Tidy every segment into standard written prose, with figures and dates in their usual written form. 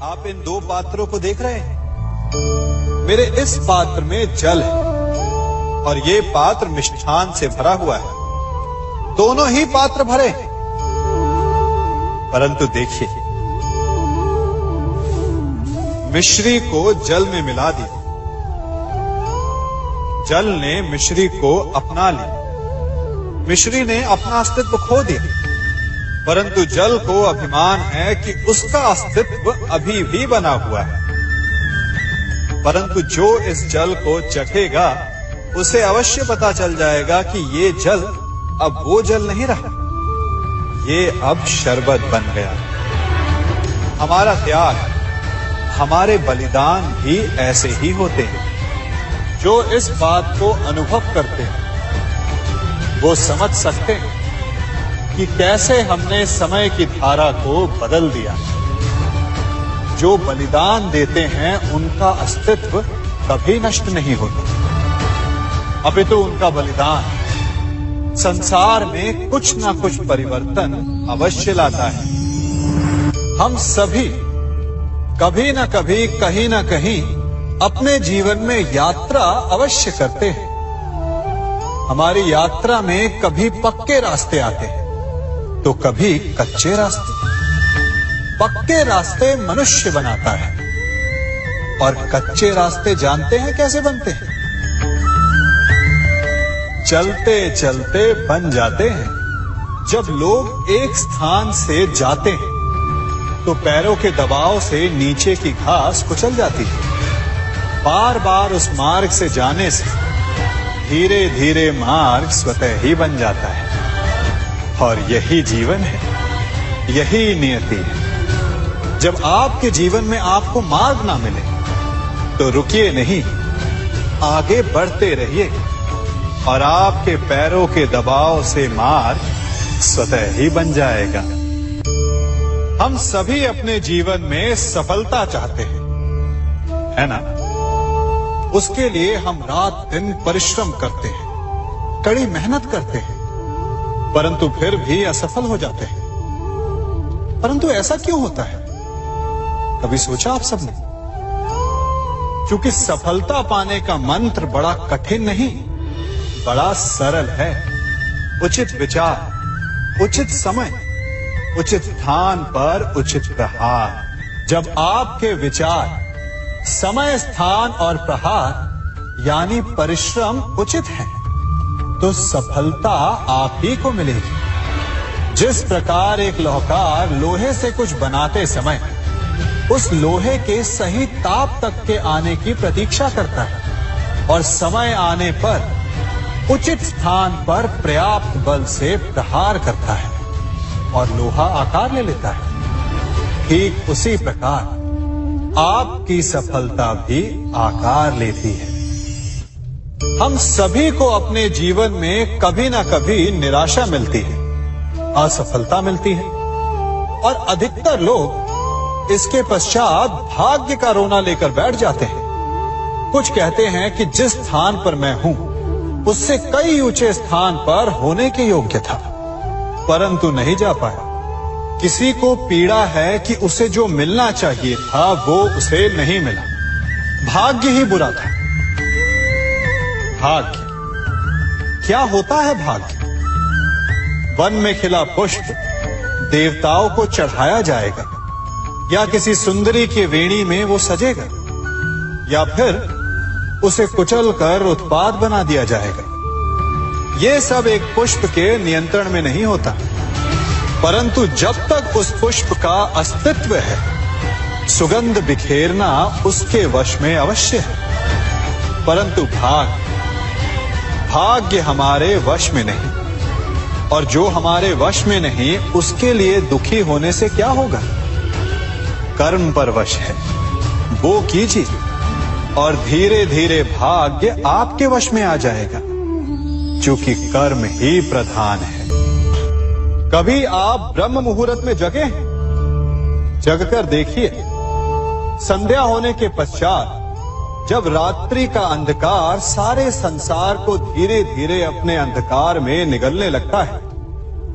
आप इन दो पात्रों को देख रहे हैं। मेरे इस पात्र में जल है और ये पात्र मिष्ठान से भरा हुआ है। दोनों ही पात्र भरे हैं, परंतु देखिए, मिश्री को जल में मिला दिया, जल ने मिश्री को अपना लिया, मिश्री ने अपना अस्तित्व खो दिया, परंतु जल को अभिमान है कि उसका अस्तित्व अभी भी बना हुआ है। परंतु जो इस जल को चखेगा उसे अवश्य पता चल जाएगा कि ये जल अब वो जल नहीं रहा, ये अब शरबत बन गया। हमारा त्याग, हमारे बलिदान भी ऐसे ही होते हैं। जो इस बात को अनुभव करते हैं वो समझ सकते हैं कि कैसे हमने समय की धारा को बदल दिया। जो बलिदान देते हैं उनका अस्तित्व कभी नष्ट नहीं होता, अपितु उनका बलिदान संसार में कुछ ना कुछ परिवर्तन अवश्य लाता है। हम सभी कभी ना कभी, कहीं ना कहीं अपने जीवन में यात्रा अवश्य करते हैं। हमारी यात्रा में कभी पक्के रास्ते आते हैं तो कभी कच्चे रास्ते। पक्के रास्ते मनुष्य बनाता है और कच्चे रास्ते जानते हैं कैसे बनते हैं? चलते चलते बन जाते हैं। जब लोग एक स्थान से जाते हैं तो पैरों के दबाव से नीचे की घास कुचल जाती है। बार बार उस मार्ग से जाने से धीरे धीरे मार्ग स्वतः ही बन जाता है। और यही जीवन है, यही नियति है। जब आपके जीवन में आपको मार्ग ना मिले तो रुकिए नहीं, आगे बढ़ते रहिए और आपके पैरों के दबाव से मार्ग स्वतः ही बन जाएगा। हम सभी अपने जीवन में सफलता चाहते हैं, है ना? उसके लिए हम रात दिन परिश्रम करते हैं, कड़ी मेहनत करते हैं, परंतु फिर भी असफल हो जाते हैं। परंतु ऐसा क्यों होता है? कभी सोचा आप सबने? क्योंकि सफलता पाने का मंत्र बड़ा कठिन नहीं, बड़ा सरल है। उचित विचार, उचित समय, उचित स्थान पर उचित प्रहार। जब आपके विचार, समय, स्थान और प्रहार यानी परिश्रम उचित है तो सफलता आप ही को मिलेगी। जिस प्रकार एक लोहार लोहे से कुछ बनाते समय उस लोहे के सही ताप तक के आने की प्रतीक्षा करता है और समय आने पर उचित स्थान पर पर्याप्त बल से प्रहार करता है और लोहा आकार ले लेता है, ठीक उसी प्रकार आपकी सफलता भी आकार लेती है। हम सभी को अपने जीवन में कभी ना कभी निराशा मिलती है, असफलता मिलती है और अधिकतर लोग इसके पश्चात भाग्य का रोना लेकर बैठ जाते हैं। कुछ कहते हैं कि जिस स्थान पर मैं हूं उससे कई ऊंचे स्थान पर होने के योग्य था, परंतु नहीं जा पाया। किसी को पीड़ा है कि उसे जो मिलना चाहिए था वो उसे नहीं मिला, भाग्य ही बुरा था। भाग्य क्या होता है? भाग्य वन में खिला पुष्प देवताओं को चढ़ाया जाएगा या किसी सुंदरी की वेणी में वो सजेगा या फिर उसे कुचलकर उत्पाद बना दिया जाएगा। ये सब एक पुष्प के नियंत्रण में नहीं होता, परंतु जब तक उस पुष्प का अस्तित्व है सुगंध बिखेरना उसके वश में अवश्य है। परंतु भाग्य हमारे वश में नहीं, और जो हमारे वश में नहीं उसके लिए दुखी होने से क्या होगा? कर्म पर वश है, वो कीजिए और धीरे धीरे भाग्य आपके वश में आ जाएगा, क्योंकि कर्म ही प्रधान है। कभी आप ब्रह्म मुहूर्त में जगे हैं? जगकर देखिए, संध्या होने के पश्चात जब रात्रि का अंधकार सारे संसार को धीरे धीरे अपने अंधकार में निगलने लगता है,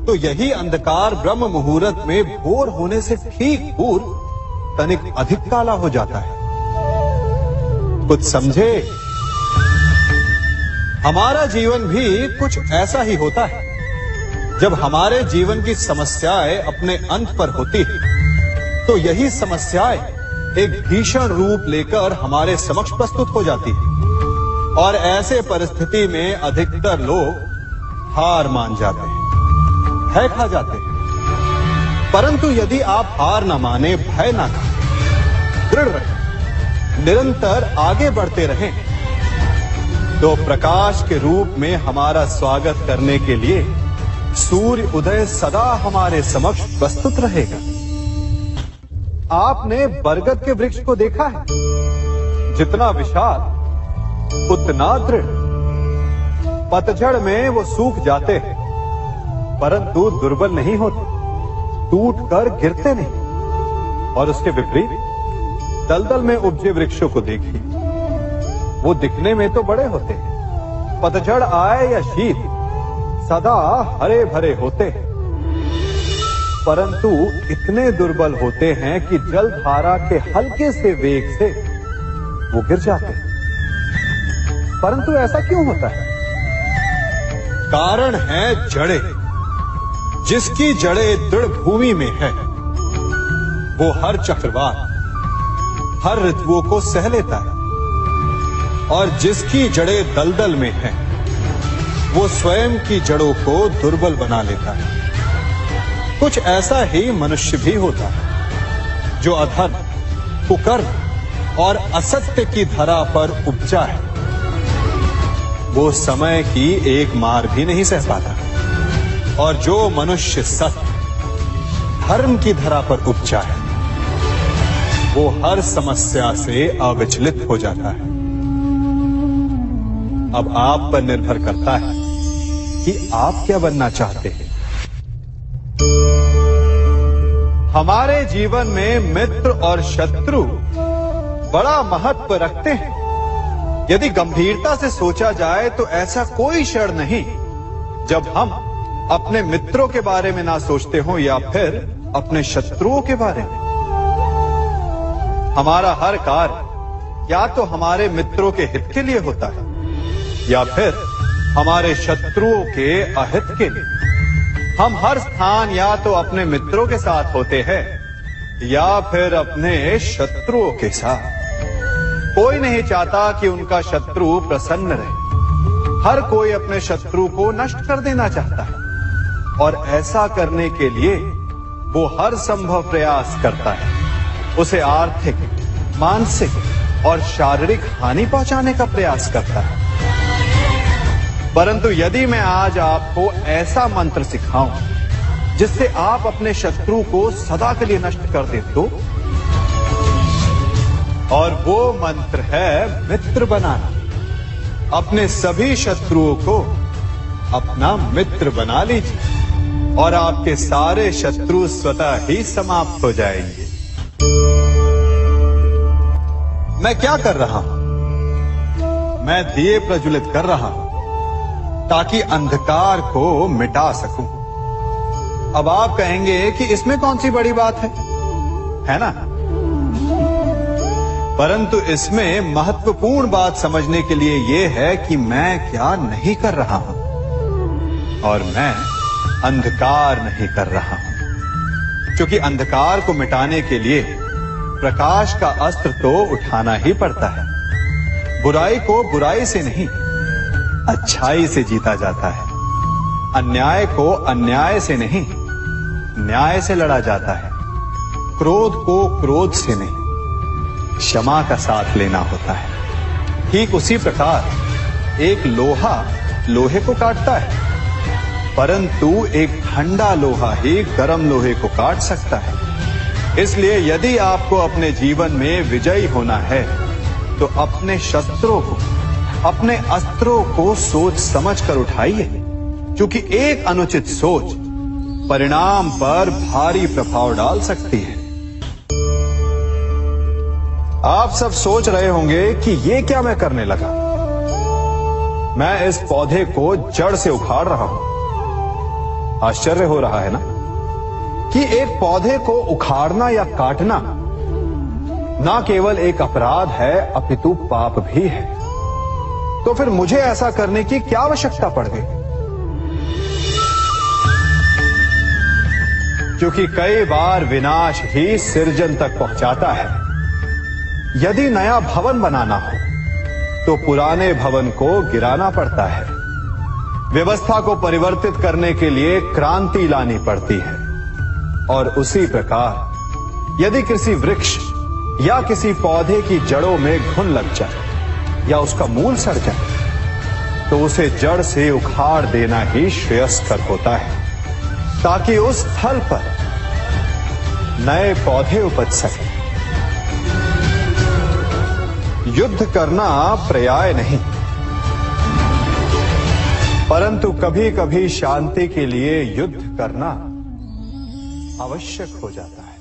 तो यही अंधकार ब्रह्म मुहूर्त में भोर होने से ठीक पूर्व तनिक अधिक काला हो जाता है। कुछ समझे? हमारा जीवन भी कुछ ऐसा ही होता है। जब हमारे जीवन की समस्याएं अपने अंत पर होती है तो यही समस्याएं एक भीषण रूप लेकर हमारे समक्ष प्रस्तुत हो जाती है और ऐसे परिस्थिति में अधिकतर लोग हार मान जाते हैं, भय खा जाते हैं। परंतु यदि आप हार न माने, भय न खाएं, दृढ़ रहें, निरंतर आगे बढ़ते रहें, तो प्रकाश के रूप में हमारा स्वागत करने के लिए सूर्य उदय सदा हमारे समक्ष प्रस्तुत रहेगा। आपने बरगद के वृक्ष को देखा है? जितना विशाल उतना दृढ़। पतझड़ में वो सूख जाते हैं परंतु दुर्बल नहीं होते, टूटकर गिरते नहीं। और उसके विपरीत दलदल में उपजे वृक्षों को देखिए, वो दिखने में तो बड़े होते हैं, पतझड़ आए या शीत सदा हरे भरे होते हैं, परंतु इतने दुर्बल होते हैं कि जलधारा के हल्के से वेग से वो गिर जाते हैं। परंतु ऐसा क्यों होता है? कारण है जड़ें। जिसकी जड़ें दृढ़ भूमि में है वो हर चक्रवात, हर ऋतुओं को सह लेता है, और जिसकी जड़ें दलदल में हैं, वो स्वयं की जड़ों को दुर्बल बना लेता है। कुछ ऐसा ही मनुष्य भी होता है जो अधर्म, कुकर्म और असत्य की धरा पर उपजा है। वो समय की एक मार भी नहीं सह पाता, और जो मनुष्य सत्य, धर्म की धरा पर उपजा है, वो हर समस्या से अविचलित हो जाता है। अब आप पर निर्भर करता है कि आप क्या बनना चाहते हैं। हमारे जीवन में मित्र और शत्रु बड़ा महत्व रखते हैं। यदि गंभीरता से सोचा जाए तो ऐसा कोई क्षण नहीं जब हम अपने मित्रों के बारे में ना सोचते हो या फिर अपने शत्रुओं के बारे में। हमारा हर कार्य या तो हमारे मित्रों के हित के लिए होता है या फिर हमारे शत्रुओं के अहित के लिए। हम हर स्थान या तो अपने मित्रों के साथ होते हैं या फिर अपने शत्रुओं के साथ। कोई नहीं चाहता कि उनका शत्रु प्रसन्न रहे। हर कोई अपने शत्रु को नष्ट कर देना चाहता है, और ऐसा करने के लिए वो हर संभव प्रयास करता है। उसे आर्थिक, मानसिक और शारीरिक हानि पहुंचाने का प्रयास करता है। परंतु यदि मैं आज आपको ऐसा मंत्र सिखाऊं जिससे आप अपने शत्रु को सदा के लिए नष्ट कर दे तो, और वो मंत्र है मित्र बनाना। अपने सभी शत्रुओं को अपना मित्र बना लीजिए और आपके सारे शत्रु स्वतः ही समाप्त हो जाएंगे। मैं क्या कर रहा हूं? मैं दिए प्रज्वलित कर रहा हूं ताकि अंधकार को मिटा सकूं। अब आप कहेंगे कि इसमें कौन सी बड़ी बात है ना? परंतु इसमें महत्वपूर्ण बात समझने के लिए यह है कि मैं क्या नहीं कर रहा हूं, और मैं अंधकार नहीं कर रहा हूं। क्योंकि अंधकार को मिटाने के लिए प्रकाश का अस्त्र तो उठाना ही पड़ता है। बुराई को बुराई से नहीं, अच्छाई से जीता जाता है। अन्याय को अन्याय से नहीं, न्याय से लड़ा जाता है। क्रोध को क्रोध से नहीं, क्षमा का साथ लेना होता है। ठीक उसी प्रकार एक लोहा लोहे को काटता है, परंतु एक ठंडा लोहा ही गर्म लोहे को काट सकता है। इसलिए यदि आपको अपने जीवन में विजयी होना है तो अपने शस्त्रों को, अपने अस्त्रों को सोच समझ कर उठाइए, क्योंकि एक अनुचित सोच परिणाम पर भारी प्रभाव डाल सकती है। आप सब सोच रहे होंगे कि ये क्या मैं करने लगा। मैं इस पौधे को जड़ से उखाड़ रहा हूं। आश्चर्य हो रहा है ना कि एक पौधे को उखाड़ना या काटना ना केवल एक अपराध है अपितु पाप भी है। तो फिर मुझे ऐसा करने की क्या आवश्यकता पड़ गई? क्योंकि कई बार विनाश ही सृजन तक पहुंचाता है। यदि नया भवन बनाना हो तो पुराने भवन को गिराना पड़ता है। व्यवस्था को परिवर्तित करने के लिए क्रांति लानी पड़ती है। और उसी प्रकार यदि किसी वृक्ष या किसी पौधे की जड़ों में घुन लग जाए या उसका मूल सड़ जाए तो उसे जड़ से उखाड़ देना ही श्रेयस्कर होता है, ताकि उस स्थल पर नए पौधे उपज सके। युद्ध करना पर्याय नहीं, परंतु कभी कभी शांति के लिए युद्ध करना आवश्यक हो जाता है।